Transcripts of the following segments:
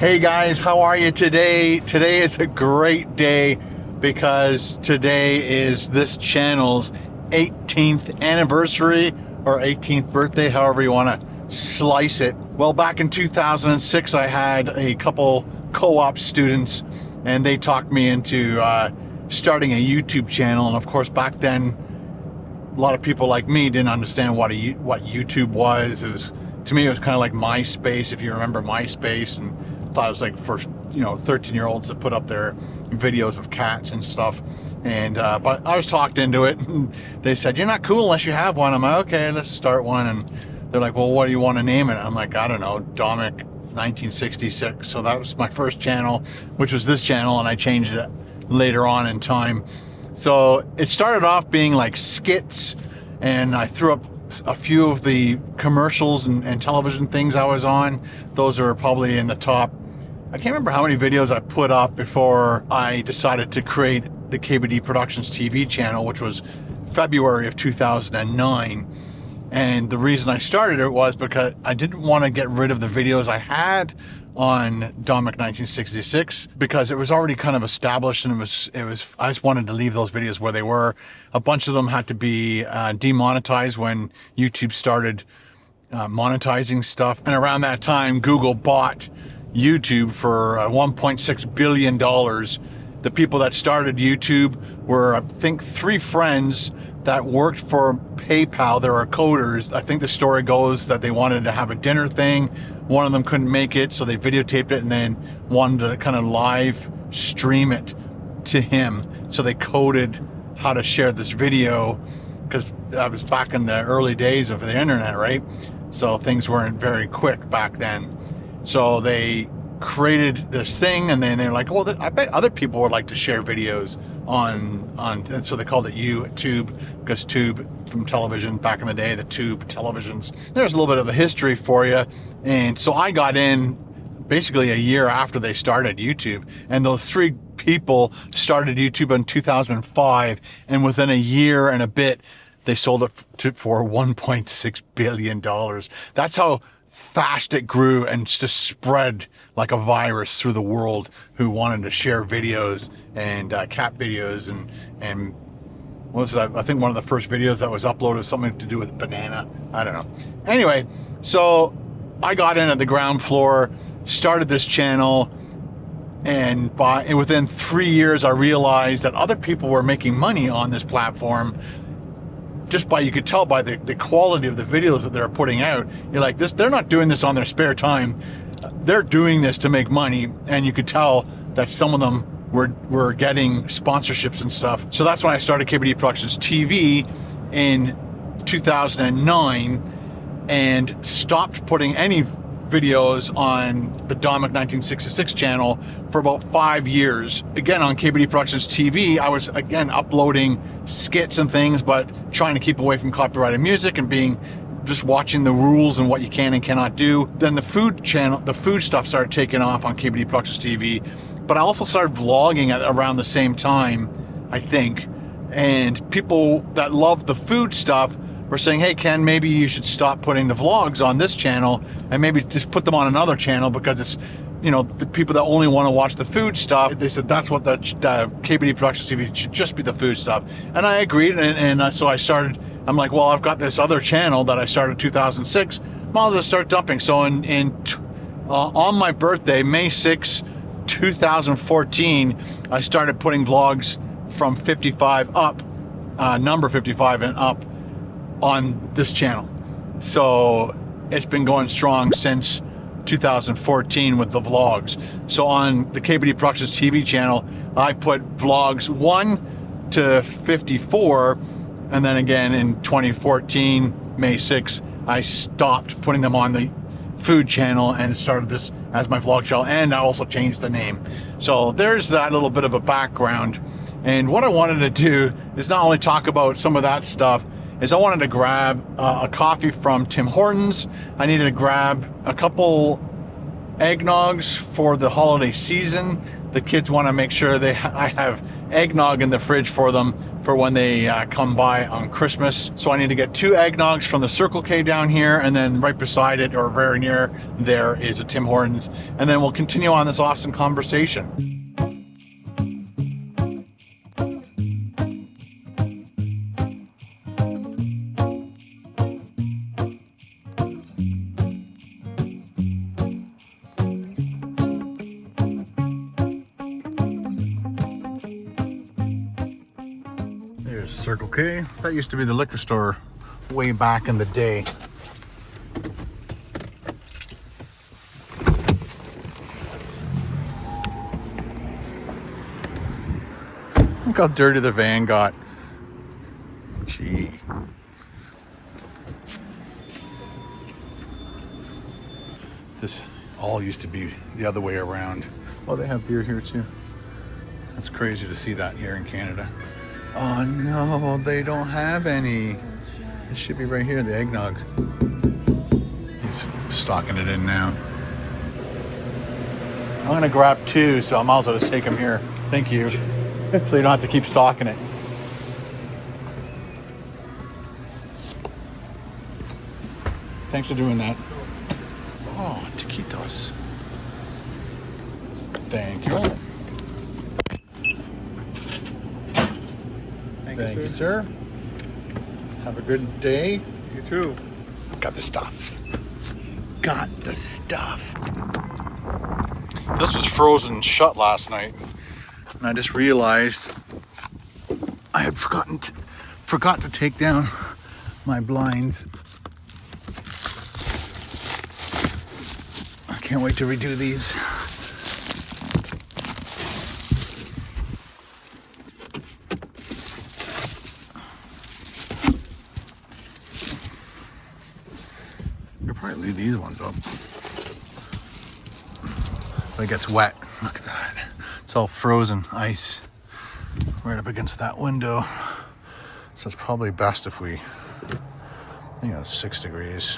Hey guys, how are you today? Today is a great day because today is this channel's 18th anniversary or 18th birthday, however you want to slice it. Well, back in 2006, I had a couple co-op students and they talked me into starting a YouTube channel. And of course, back then, a lot of people like me didn't understand what YouTube was. To me, it was kind of like MySpace, if you remember MySpace, and thought it was like for 13-year-olds that put up their videos of cats and stuff. And but I was talked into it, and they said, "You're not cool unless you have one." I'm like, "Okay, let's start one." And they're like, "Well, what do you want to name it?" I'm like, "I don't know, Domik 1966." So that was my first channel, which was this channel, and I changed it later on in time. So it started off being like skits, and I threw up a few of the commercials and television things I was on. Those are probably in the top. I can't remember how many videos I put up before I decided to create the KBD Productions TV channel, which was February of 2009. And the reason I started it was because I didn't want to get rid of the videos I had on Domik 1966 because it was already kind of established, and it was I just wanted to leave those videos where they were. A bunch of them had to be demonetized when YouTube started monetizing stuff, and around that time Google bought YouTube for $1.6 billion. The people that started YouTube were, I think, 3 friends that worked for PayPal. There are coders. I think the story goes that they wanted to have a dinner thing. One of them couldn't make it, so they videotaped it and then wanted to kind of live stream it to him. So they coded how to share this video, because that was back in the early days of the internet, right? So things weren't very quick back then. So they created this thing, and then they're like, well, I bet other people would like to share videos on, and so they called it YouTube, because tube from television back in the day, the tube televisions. There's a little bit of a history for you. And so I got in basically a year after they started YouTube, and those 3 people started YouTube in 2005, and within a year and a bit they sold it for $1.6 billion. That's how fast it grew and just spread like a virus through the world, who wanted to share videos and cat videos and what was that? I think one of the first videos that was uploaded was something to do with banana. I don't know. Anyway, so I got in at the ground floor, started this channel, and within 3 years I realized that other people were making money on this platform. Just you could tell by the quality of the videos that they're putting out. You're like, they're not doing this on their spare time. They're doing this to make money, and you could tell that some of them were getting sponsorships and stuff. So that's when I started KBD Productions TV in 2009, and stopped putting any videos on the Domik 1966 channel for about 5 years. Again, on KBD Productions TV, I was again uploading skits and things, but trying to keep away from copyrighted music and just watching the rules and what you can and cannot do. Then the food channel, the food stuff started taking off on KBD Productions TV, but I also started vlogging at around the same time, I think. And people that loved the food stuff were saying, "Hey Ken, maybe you should stop putting the vlogs on this channel and maybe just put them on another channel, because it's, the people that only want to watch the food stuff." They said that's what the KBD Productions TV should just be, the food stuff. And I agreed, and so I started. I'm like, well, I've got this other channel that I started in 2006. I'll just start dumping. So on my birthday, May 6, 2014, I started putting vlogs from 55 up, number 55 and up, on this channel. So it's been going strong since 2014 with the vlogs. So on the KBD Productions TV channel, I put vlogs 1 to 54, and then again in 2014, May 6, I stopped putting them on the food channel and started this as my vlog channel, and I also changed the name. So there's that little bit of a background. And what I wanted to do is not only talk about some of that stuff, is I wanted to grab a coffee from Tim Hortons. I needed to grab a couple eggnogs for the holiday season. the kids want to make sure I have eggnog in the fridge for them for when they come by on Christmas. So I need to get 2 eggnogs from the Circle K down here, and then right beside it, or very near there, is a Tim Hortons, and then we'll continue on this awesome conversation. Circle K. That used to be the liquor store way back in the day. Look how dirty the van got. Gee. This all used to be the other way around. Oh, they have beer here too. That's crazy to see that here in Canada. Oh no, they don't have any. It should be right here, the eggnog. He's stocking it in now. I'm gonna grab 2, so I might as well just take them here. Thank you. So you don't have to keep stocking it. Thanks for doing that. Oh, taquitos. Thank you. Thank you, sir. Have a good day. You too. Got the stuff. Got the stuff. This was frozen shut last night, and I just realized I had forgot to take down my blinds. I can't wait to redo these. Probably leave these ones up. But it gets wet. Look at that. It's all frozen ice right up against that window. So it's probably best if we, I think it's 6 degrees,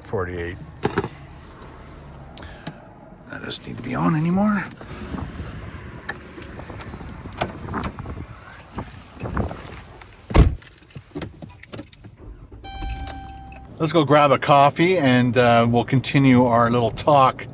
48. That doesn't need to be on anymore. Let's go grab a coffee, and we'll continue our little talk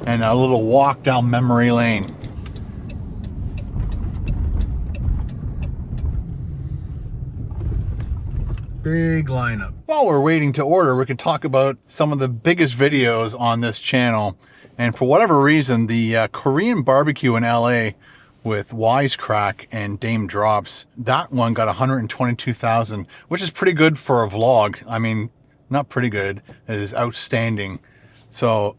and a little walk down memory lane. Big lineup. While we're waiting to order, we can talk about some of the biggest videos on this channel. And for whatever reason, the Korean barbecue in LA with Wisecrack and Dame Drops, that one got 122,000, which is pretty good for a vlog. I mean, not pretty good, it is outstanding. So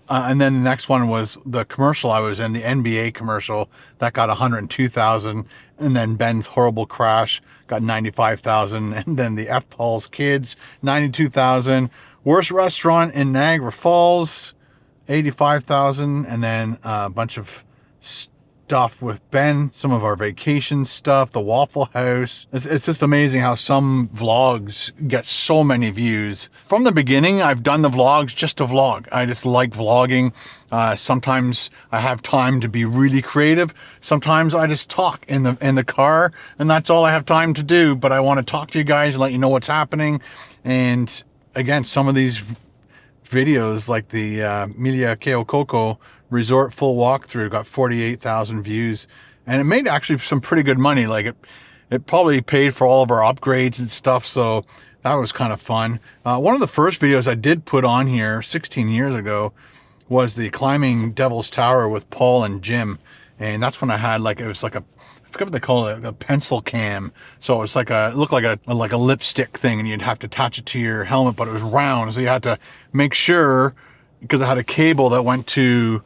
and then the next one was the commercial I was in, the NBA commercial, that got 102,000. And then Ben's Horrible Crash got 95,000. And then the F. Paul's Kids, 92,000. Worst Restaurant in Niagara Falls, 85,000. And then a bunch of stuff with Ben, some of our vacation stuff, the Waffle House. It's just amazing how some vlogs get so many views. From the beginning, I've done the vlogs just to vlog. I just like vlogging. Sometimes I have time to be really creative. Sometimes I just talk in the car, and that's all I have time to do. But I want to talk to you guys and let you know what's happening. And again, some of these videos, like the Milia Keokoko resort full walkthrough, got 48,000 views, and it made actually some pretty good money. Like it probably paid for all of our upgrades and stuff, so that was kind of fun. One of the first videos I did put on here 16 years ago was the climbing Devil's Tower with Paul and Jim, and that's when I had it was like a, I forget what they call it, a pencil cam. So it was like it looked like a lipstick thing, and you'd have to attach it to your helmet, but it was round, so you had to make sure, because it had a cable that went to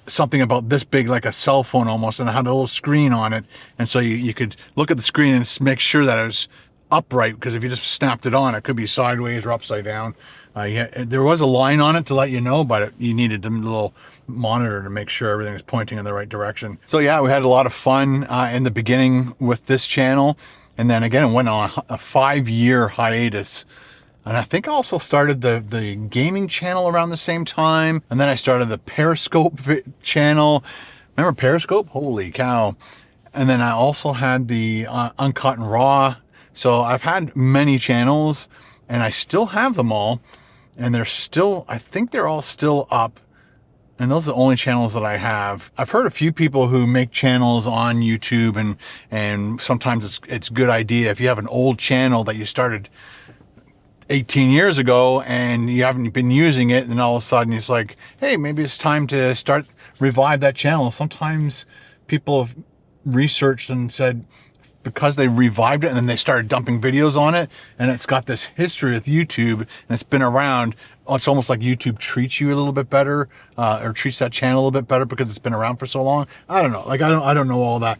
something about this big, like a cell phone almost, and it had a little screen on it, and so you could look at the screen and make sure that it was upright, because if you just snapped it on, it could be sideways or upside down. There was a line on it to let you know, but you needed the little monitor to make sure everything was pointing in the right direction. So yeah, we had a lot of fun in the beginning with this channel, and then again it went on a 5-year hiatus And I think I also started the gaming channel around the same time. And then I started the Periscope channel. Remember Periscope? Holy cow. And then I also had the Uncut and Raw. So I've had many channels and I still have them all. And they're still, I think they're all still up. And those are the only channels that I have. I've heard a few people who make channels on YouTube and sometimes it's a good idea if you have an old channel that you started 18 years ago and you haven't been using it, and all of a sudden it's like, hey, maybe it's time to revive that channel. Sometimes people have researched and said because they revived it and then they started dumping videos on it and it's got this history with YouTube and it's been around, it's almost like YouTube treats you a little bit better, or treats that channel a little bit better because it's been around for so long. I don't know. Like I don't know all that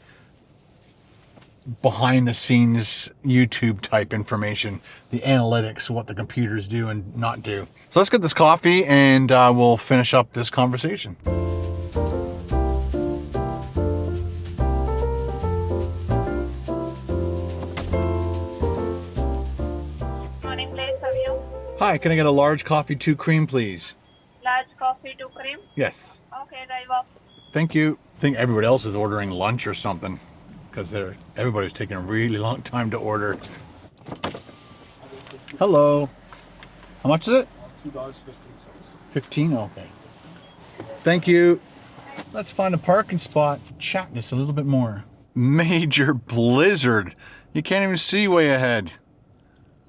behind the scenes YouTube type information, the analytics, what the computers do and not do. So let's get this coffee and we'll finish up this conversation. Morning, please. Have you? Hi, can I get a large coffee, 2 cream, please? Large coffee, 2 cream. Yes. Okay, drive up. Thank you. I think everybody else is ordering lunch or something because everybody's taking a really long time to order. Hello. How much is it? $2.15. 15? Okay. Thank you. Let's find a parking spot. Chat this a little bit more. Major blizzard. You can't even see way ahead.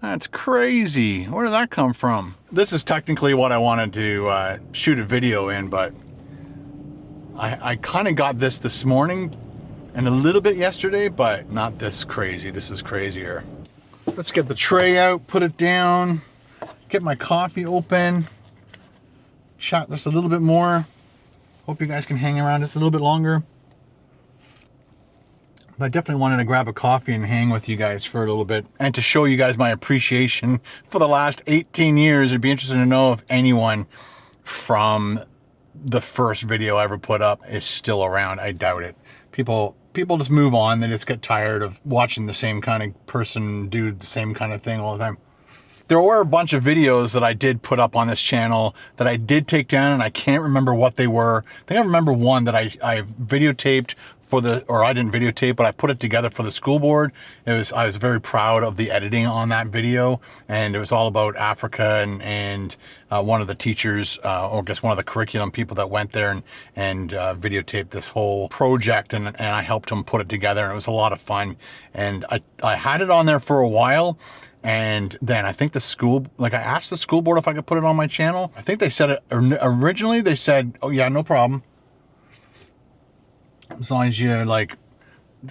That's crazy. Where did that come from? This is technically what I wanted to shoot a video in, but I kind of got this morning and a little bit yesterday, but not this crazy. This is crazier. Let's get the tray out, put it down, get my coffee open, chat just a little bit more. Hope you guys can hang around just a little bit longer. But I definitely wanted to grab a coffee and hang with you guys for a little bit and to show you guys my appreciation for the last 18 years. It'd be interesting to know if anyone from the first video I ever put up is still around. I doubt it. People just move on. They just get tired of watching the same kind of person do the same kind of thing all the time. There were a bunch of videos that I did put up on this channel that I did take down, and I can't remember what they were. I think I remember one that I videotaped or I didn't videotape, but I put it together for the school board. I was very proud of the editing on that video, and it was all about Africa and one of the teachers, or I guess one of the curriculum people that went there and videotaped this whole project, and I helped him put it together, and it was a lot of fun. And I had it on there for a while, and then I think the school, like I asked the school board if I could put it on my channel. I think they said it originally, they said, oh yeah, no problem. As long as you like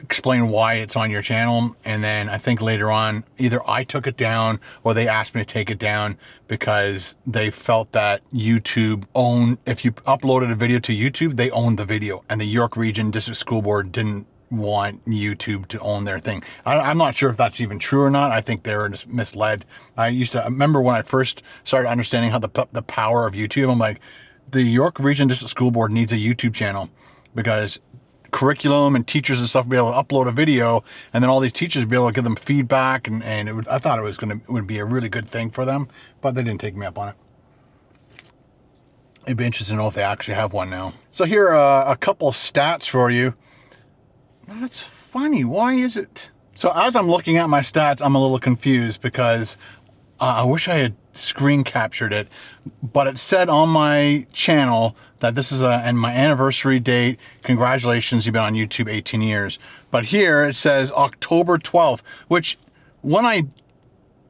explain why it's on your channel. And then I think later on, either I took it down or they asked me to take it down because they felt that YouTube owned, if you uploaded a video to YouTube, they owned the video, and the York Region District School Board didn't want YouTube to own their thing. I'm not sure if that's even true or not. I think they were just misled. I remember when I first started understanding how the power of YouTube, I'm like, the York Region District School Board needs a YouTube channel because curriculum and teachers and stuff be able to upload a video, and then all these teachers be able to give them feedback, and I thought it would be a really good thing for them, but they didn't take me up on it. It'd be interesting to know if they actually have one now. So here are a couple of stats for you. That's funny. Why is it? So as I'm looking at my stats, I'm a little confused because I wish I had screen captured it, but it said on my channel that this is and my anniversary date. Congratulations, you've been on YouTube 18 years. But here it says October 12th, which when I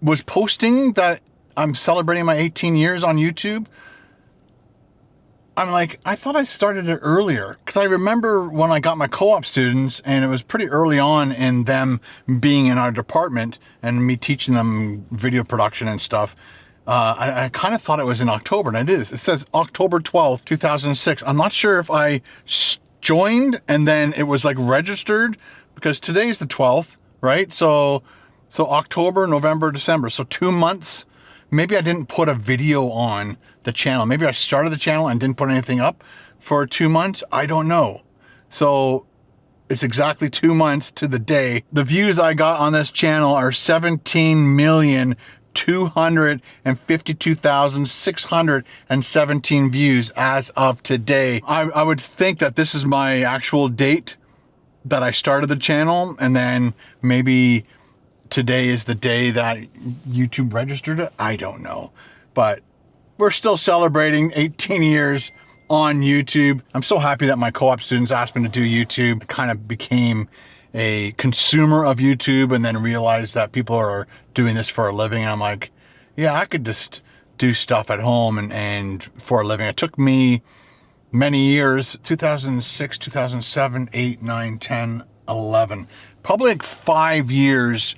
was posting that I'm celebrating my 18 years on YouTube, I'm like, I thought I started it earlier, because I remember when I got my co-op students, and it was pretty early on in them being in our department and me teaching them video production and stuff. I kind of thought it was in October, and it is. It says October 12th, 2006. I'm not sure if I joined and then it was like registered, because today's the 12th, right? So October, November, December. So 2 months. Maybe I didn't put a video on the channel. Maybe I started the channel and didn't put anything up for 2 months. I don't know. So it's exactly 2 months to the day. The views I got on this channel are 17,000,000 252,617 views as of today. I would think that this is my actual date that I started the channel, and then maybe today is the day that YouTube registered it. I don't know, but we're still celebrating 18 years on YouTube. I'm so happy that my co-op students asked me to do YouTube. I kind of became a consumer of YouTube and then realized that people are doing this for a living. And I'm like, yeah, I could just do stuff at home and for a living. It took me many years, 2006, 2007, 8, 9, 10, 11, probably like 5 years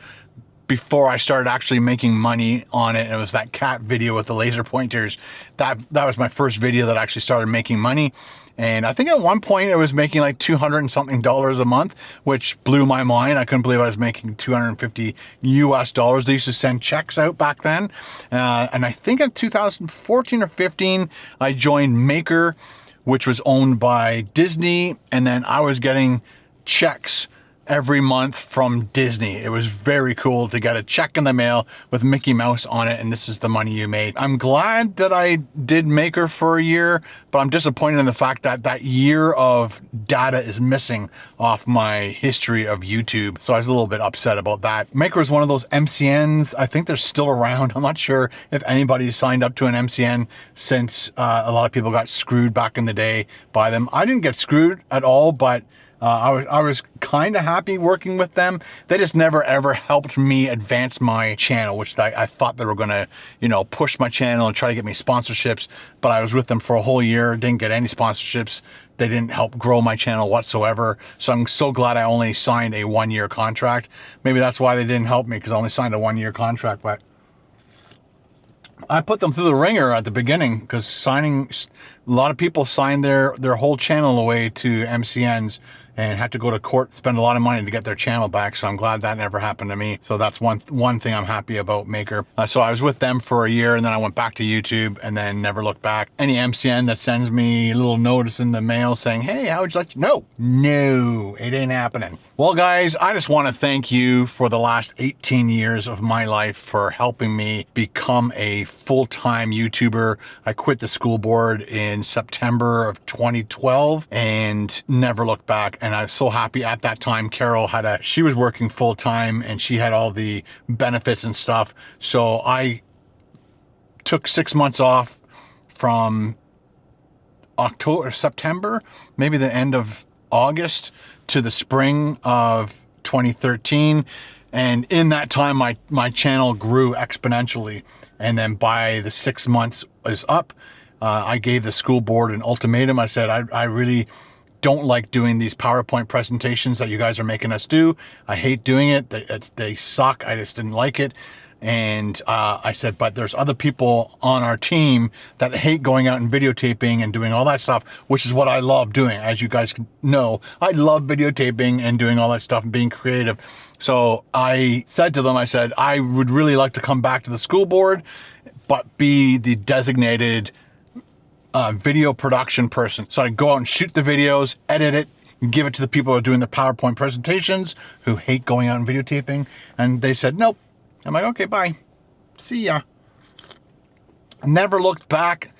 before I started actually making money on it. It was that cat video with the laser pointers. That was my first video that actually started making money. And I think at one point it was making like $200 and something a month, which blew my mind. I couldn't believe I was making 250 US dollars. They used to send checks out back then. And I think in 2014 or 15, I joined Maker, which was owned by Disney. And then I was getting checks every month from Disney. It was very cool to get a check in the mail with Mickey Mouse on it, and this is the money you made. I'm glad that I did Maker for a year, but I'm disappointed in the fact that that year of data is missing off my history of YouTube. So I was a little bit upset about that. Maker is one of those MCNs. I think they're still around. I'm not sure if anybody signed up to an MCN since a lot of people got screwed back in the day by them. I didn't get screwed at all, but I was kind of happy working with them. They just never ever helped me advance my channel, which I thought they were going to, you know, push my channel and try to get me sponsorships. But I was with them for a whole year, didn't get any sponsorships. They didn't help grow my channel whatsoever. So I'm so glad I only signed a 1-year contract. Maybe that's why they didn't help me, because I only signed a 1-year contract. But I put them through the ringer at the beginning, because a lot of people signed their whole channel away to MCNs and had to go to court, spend a lot of money to get their channel back. So I'm glad that never happened to me. So that's one thing I'm happy about Maker. So I was with them for a year, and then I went back to YouTube and then never looked back. Any MCN that sends me a little notice in the mail saying, hey, how would you like to? No, it ain't happening. Well, guys, I just want to thank you for the last 18 years of my life for helping me become a full-time YouTuber. I quit the school board in September of 2012 and never looked back. And I was so happy at that time. Carol she was working full time and she had all the benefits and stuff. So I took 6 months off from October, September, maybe the end of August to the spring of 2013. And in that time, my channel grew exponentially. And then by the 6 months is up, I gave the school board an ultimatum. I said, I really don't like doing these PowerPoint presentations that you guys are making us do. I hate doing it. They suck. I just didn't like it. And I said, but there's other people on our team that hate going out and videotaping and doing all that stuff, which is what I love doing. As you guys know, I love videotaping and doing all that stuff and being creative. So I said to them, I said, I would really like to come back to the school board, but be the designated video production person. So I go out and shoot the videos, edit it, and give it to the people who are doing the PowerPoint presentations who hate going out and videotaping. And they said, nope. I'm like, okay, bye. See ya. Never looked back.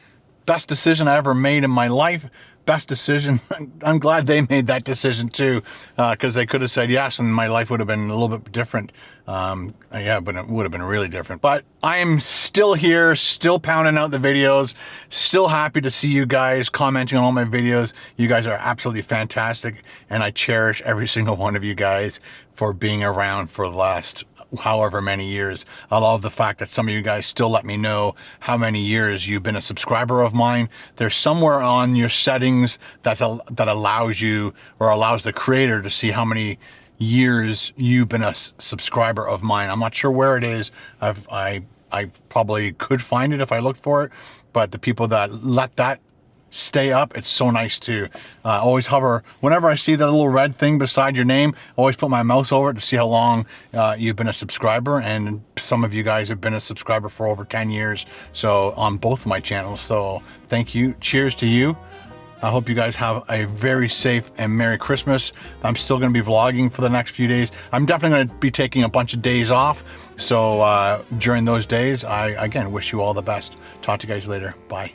Best decision I ever made in my life. Best decision. I'm glad they made that decision too, because they could have said yes and my life would have been a little bit different. Yeah, but it would have been really different. But I am still here, still pounding out the videos, still happy to see you guys commenting on all my videos. You guys are absolutely fantastic, and I cherish every single one of you guys for being around for the last however many years. I love the fact that some of you guys still let me know how many years you've been a subscriber of mine. There's somewhere on your settings that allows you, or allows the creator to see how many years you've been a subscriber of mine. I'm not sure where it is. I probably could find it if I looked for it, but the people that let that stay up, it's so nice to always hover. Whenever I see that little red thing beside your name, I always put my mouse over it to see how long you've been a subscriber. And some of you guys have been a subscriber for over 10 years, so on both my channels. So thank you. Cheers to you. I hope you guys have a very safe and Merry Christmas. I'm still going to be vlogging for the next few days. I'm definitely going to be taking a bunch of days off. So during those days, I again wish you all the best. Talk to you guys later. Bye.